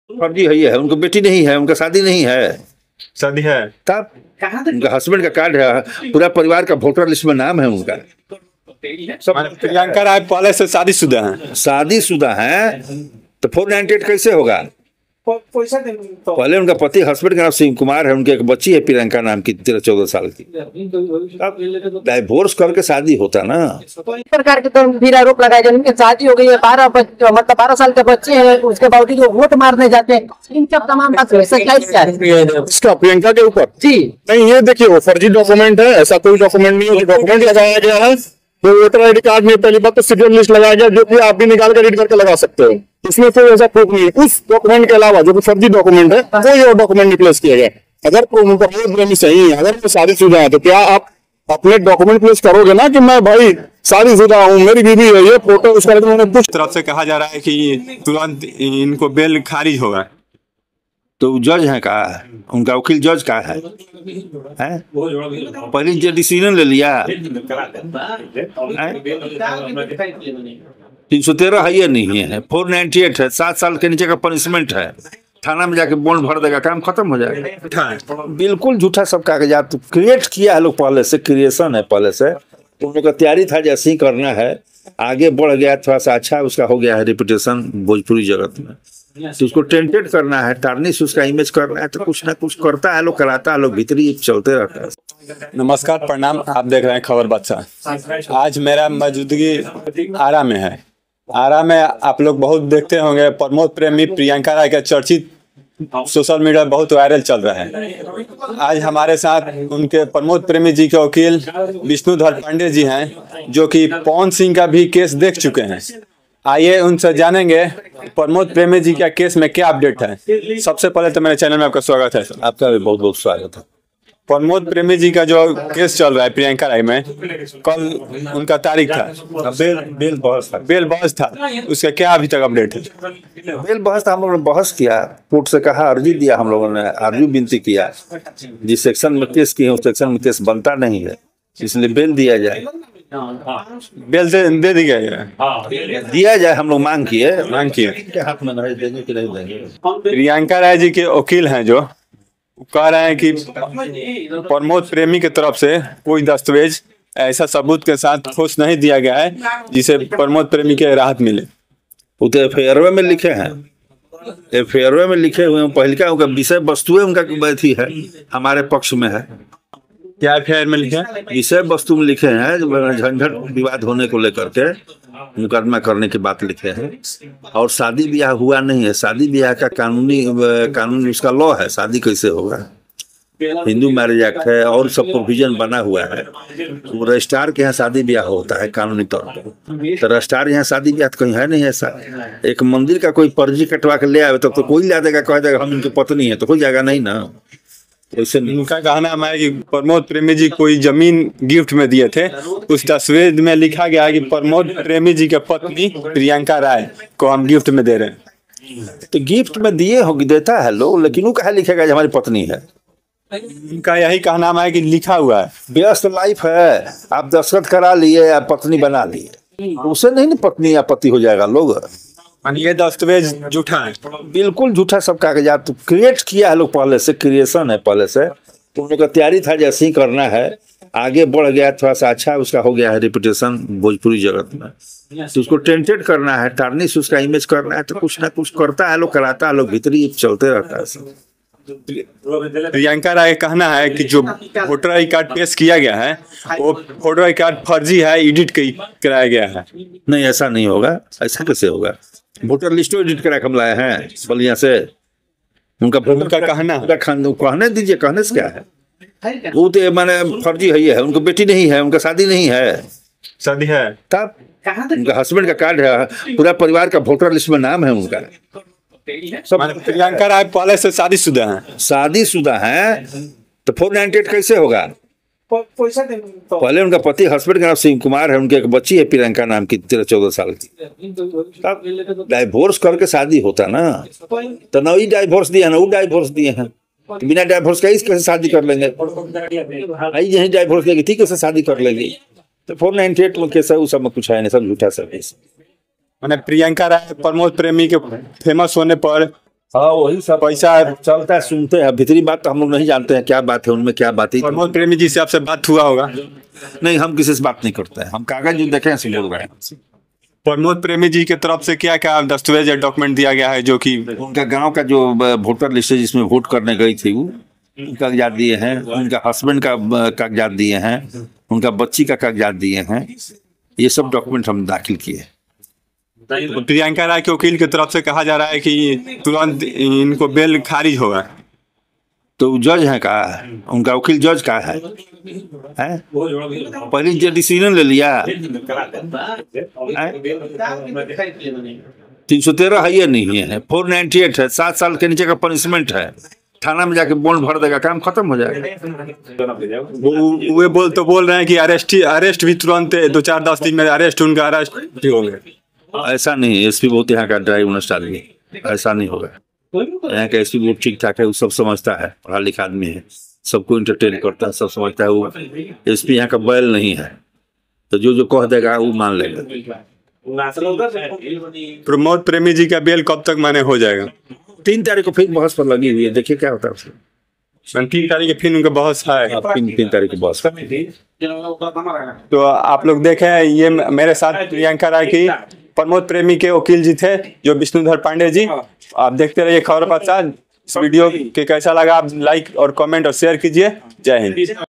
फर्जी है, उनको बेटी नहीं है, उनका शादी नहीं है। शादी है तब उनका हस्बैंड का कार्ड है, पूरा परिवार का वोटर लिस्ट में नाम है उनका। सब प्रियंका राय पहले से शादीशुदा हैं। शादीशुदा है तो 498 कैसे होगा? पहले उनका पति हस्बैंड का नाम शिव कुमार है, उनकी एक बच्ची है प्रियंका नाम की 13-14 साल की। डाइवोर्स करके शादी होता ना। प्रकार के तो फिर आरोप लगाए जाए उनकी शादी हो गई है, 12 साल के बच्चे हैं, उसके बावजूद वो वोट मारने जाते हैं। इन सब तमाम बात सच्चाई क्या है इसका प्रियंका के ऊपर? जी नहीं, ये देखिए वो फर्जी डॉक्यूमेंट है, ऐसा कोई डॉक्यूमेंट नहीं है। डॉक्यूमेंट लगाया गया है वो वोटर आईडी कार्ड में, पहली बात तो सीरियल लिस्ट लगाया गया, जो कि आप भी निकाल कर रीड करके लगा सकते हो। इसमें कोई ऐसा प्रूफ नहीं है। उस डॉक्यूमेंट के अलावा जो कि फर्जी डॉक्यूमेंट है कोई और डॉक्यूमेंट नहीं प्लेस किया गया। अगर प्रेमी सही है, अगर वो शादीशुदा है, तो क्या आप अपने डॉक्यूमेंट प्लेस करोगे ना कि मैं भाई शादीशुदा हूँ, मेरी बीवी है, ये फोटो उसका कुछ तरफ से कहा जा रहा है कि तुरंत इनको बेल खारिज होगा। तो जज है का, उनका वकील जज का है? पहले जो डिसीजन ले लिया 313 है, ये नहीं है, 498 है, 7 साल के नीचे का पनिशमेंट है, थाना में जाके बॉन्ड भर देगा, काम खत्म हो जाएगा। बिल्कुल झूठा सब कागजात क्रिएट किया है लोग, पहले से क्रिएशन है, पहले से उन लोग का तैयारी था जैसे ही करना है। आगे बढ़ गया, थोड़ा सा अच्छा उसका हो गया है रेपुटेशन भोजपुरी जगत में, तो उसको टेंटेड करना है, टार्निश उसका इमेज करना है, तो कुछ ना कुछ करता है लोग, कराता है लोग, भीतरी चलते रहता है। नमस्कार, प्रणाम, आप देख रहे हैं खबर बादशाह। आज मेरा मौजूदगी आरा में है। आरा में आप लोग बहुत देखते होंगे, प्रमोद प्रेमी प्रियंका राय का चर्चित सोशल मीडिया बहुत वायरल चल रहा है। आज हमारे साथ उनके प्रमोद प्रेमी जी के वकील विष्णुधर पांडे जी हैं, जो कि पवन सिंह का भी केस देख चुके हैं। आइए उनसे जानेंगे प्रमोद प्रेमी जी का केस में क्या अपडेट है। सबसे पहले तो मेरे चैनल में आपका स्वागत है सर। आपका भी बहुत बहुत स्वागत है। प्रमोद प्रेमी जी का जो केस चल रहा है प्रियंका राय में, कल उनका तारीख था, बेल बहस था, उसका क्या अभी तक अपडेट है? बेल बहस था, हम लोगों ने बहस किया, कोर्ट से कहा, अर्जी दिया, हम लोगों ने अर्जी विनती किया, जिस सेक्शन में केस किए उस सेक्शन में केस बनता नहीं है, इसलिए बेल दिया जाए। बेल दे दिया जाए, हम लोग मांग किए हाथ में नहीं देंगे कि नहीं देंगे। प्रियंका राय जी के वकील हैं जो कह रहे हैं कि प्रमोद प्रेमी की तरफ से कोई दस्तावेज ऐसा सबूत के साथ ठोस नहीं दिया गया है जिसे प्रमोद प्रेमी के राहत मिले। वो तो FIR में लिखे हैं, FIR में लिखे हुए हैं, पहले का उनका विषय वस्तु है, उनका थी है, हमारे पक्ष में है। क्या FIR में लिखे हैं? विषय वस्तु में लिखे हैं, झंझट विवाद होने को लेकर के मुकदमा करने की बात लिखे हैं, और शादी ब्याह हुआ नहीं है। शादी ब्याह का कानूनी उसका लॉ है, शादी कैसे होगा, हिंदू मैरिज एक्ट है और सब प्रोविजन बना हुआ है। तो रजिस्ट्रार के यहाँ शादी ब्याह होता है कानूनी तौर पर, तो रजिस्ट्रार यहाँ शादी ब्याह तो कहीं है नहीं ऐसा। एक मंदिर का कोई पर्ची कटवा के ले आए तब तो कोई ला देगा, कह देगा हम इनकी पत्नी है, तो हो जाएगा नहीं ना। वैसे उनका कहना है कि प्रमोद प्रेमी जी कोई जमीन गिफ्ट में दिए थे, उस दस्तावेज में लिखा गया है कि प्रमोद प्रेमी जी के पत्नी प्रियंका राय को हम गिफ्ट में दे रहे हैं। तो गिफ्ट में दिए होगी, देता है लोग, लेकिन वो कहा लिखेगा कि हमारी पत्नी है? उनका यही कहना है कि लिखा हुआ है। व्यस्त लाइफ है, आप दस्तखत करा लिए या पत्नी बना लिए, उसे नहीं ना पत्नी या पति हो जाएगा लोग। ये दस्तावेज झूठा है, बिल्कुल झूठा सब कागजात क्रिएट किया है लोग, पहले से क्रिएशन है, पहले से उन लोग का तैयारी था जैसे ही करना है। आगे बढ़ गया, थोड़ा सा अच्छा उसका हो गया है रेपुटेशन भोजपुरी जगत में, तो उसको टेंटेड करना है, टार्निश उसका इमेज करना है, तो कुछ ना कुछ करता है लोग, कराता है लोग, भीतरी चलते रहता है। प्रियंका राय का कहना है कि जो वोटर आई कार्ड पेश किया गया है वो वोटर आई कार्ड फर्जी है, एडिट कराया गया है। नहीं, ऐसा नहीं होगा, ऐसा कैसे होगा? वोटर लिस्ट एडिट करा हम लाए हैं बलिया से, उनका कहने दीजिए, कहने से क्या है? वो तो माने फर्जी है, उनको बेटी नहीं है, उनका शादी नहीं है। शादी है तब उनका हस्बैंड का कार्ड है, पूरा परिवार का वोटर लिस्ट में नाम है उनका। सब प्रियंका राय पहले से शादीशुदा हैं। शादीशुदा है तो 498 कैसे होगा? पहले उनका पति हस्बैंड का नाम शिव कुमार है, उनकी एक बच्ची है प्रियंका नाम की 13-14 साल की। तब डाइवोर्स करके शादी होता ना, तो ना ही डाइवोर्स दिया ना वो डाइवोर्स दिए हैं, तो बिना डाइवोर्स का कैसे शादी कर लेंगे? यही डाइवोर्स देगी ठीक है, शादी कर लेंगे। तो 498 में कैसा, उस सब में कुछ है नहीं, सब झूठा सब। मैंने प्रियंका राय प्रमोद प्रेमी के फेमस होने पर हाँ वही सब पैसा चलता है, सुनते हैं। भीतरी बात तो हम लोग नहीं जानते हैं, क्या बात है उनमें, क्या बात है। प्रमोद प्रेमी जी से आपसे बात हुआ होगा? नहीं, हम किसी से बात नहीं करते हैं, हम कागज जो देखे हैं बोल रहे हैं। प्रमोद प्रेमी जी की तरफ से क्या क्या दस्तावेज या डॉक्यूमेंट दिया गया है जो कि उनका गांव का जो वोटर लिस्ट है जिसमें वोट करने गई थी वो कागजात दिए हैं, उनका हस्बैंड का कागजात दिए हैं, उनका बच्ची का कागजात दिए हैं, ये सब डॉक्यूमेंट हम दाखिल किए। प्रियंका राय के वकील की तरफ से कहा जा रहा है कि तुरंत इनको बेल खारिज होगा। तो जज है का, उनका वकील जज का है? पहले जो डिसीजन ले लिया 313 है, ये नहीं है 498 है, 7 साल के नीचे का पनिशमेंट है, थाना में जाके बॉन्ड भर देगा, काम खत्म हो जाएगा। वो बोल रहे हैं कि अरेस्ट भी तुरंत 2-4-10 दिन में अरेस्ट, उनका अरेस्ट भी हो गया। ऐसा नहीं, एसपी बहुत यहाँ का ड्राइव होना स्टार्ट है, ऐसा नहीं होगा। यहाँ का एसपी बहुत ठीक ठाक है, वो सब समझता है, पढ़ा लिखा आदमी है, सबको इंटरटेन करता है, सब समझता है। वो एसपी यहाँ का बैल नहीं है, तो जो कह देगा वो मान लेगा। प्रमोद प्रेमी जी का बेल कब तक माने हो जाएगा? 3 तारीख को फिर बहस पर लगी हुई है, देखिए क्या होता है उसमें। 3 तारीख के फिर उनका बहस है। 3 तारीख को बहस। तो आप लोग देखें, ये मेरे साथ प्रियंका राय की प्रमोद प्रेमी के वकील जी थे जो विष्णुधर पांडे जी। आप देखते रहिए खबर बादशाह। इस वीडियो के कैसा लगा आप लाइक और कमेंट और शेयर कीजिए। जय हिंद।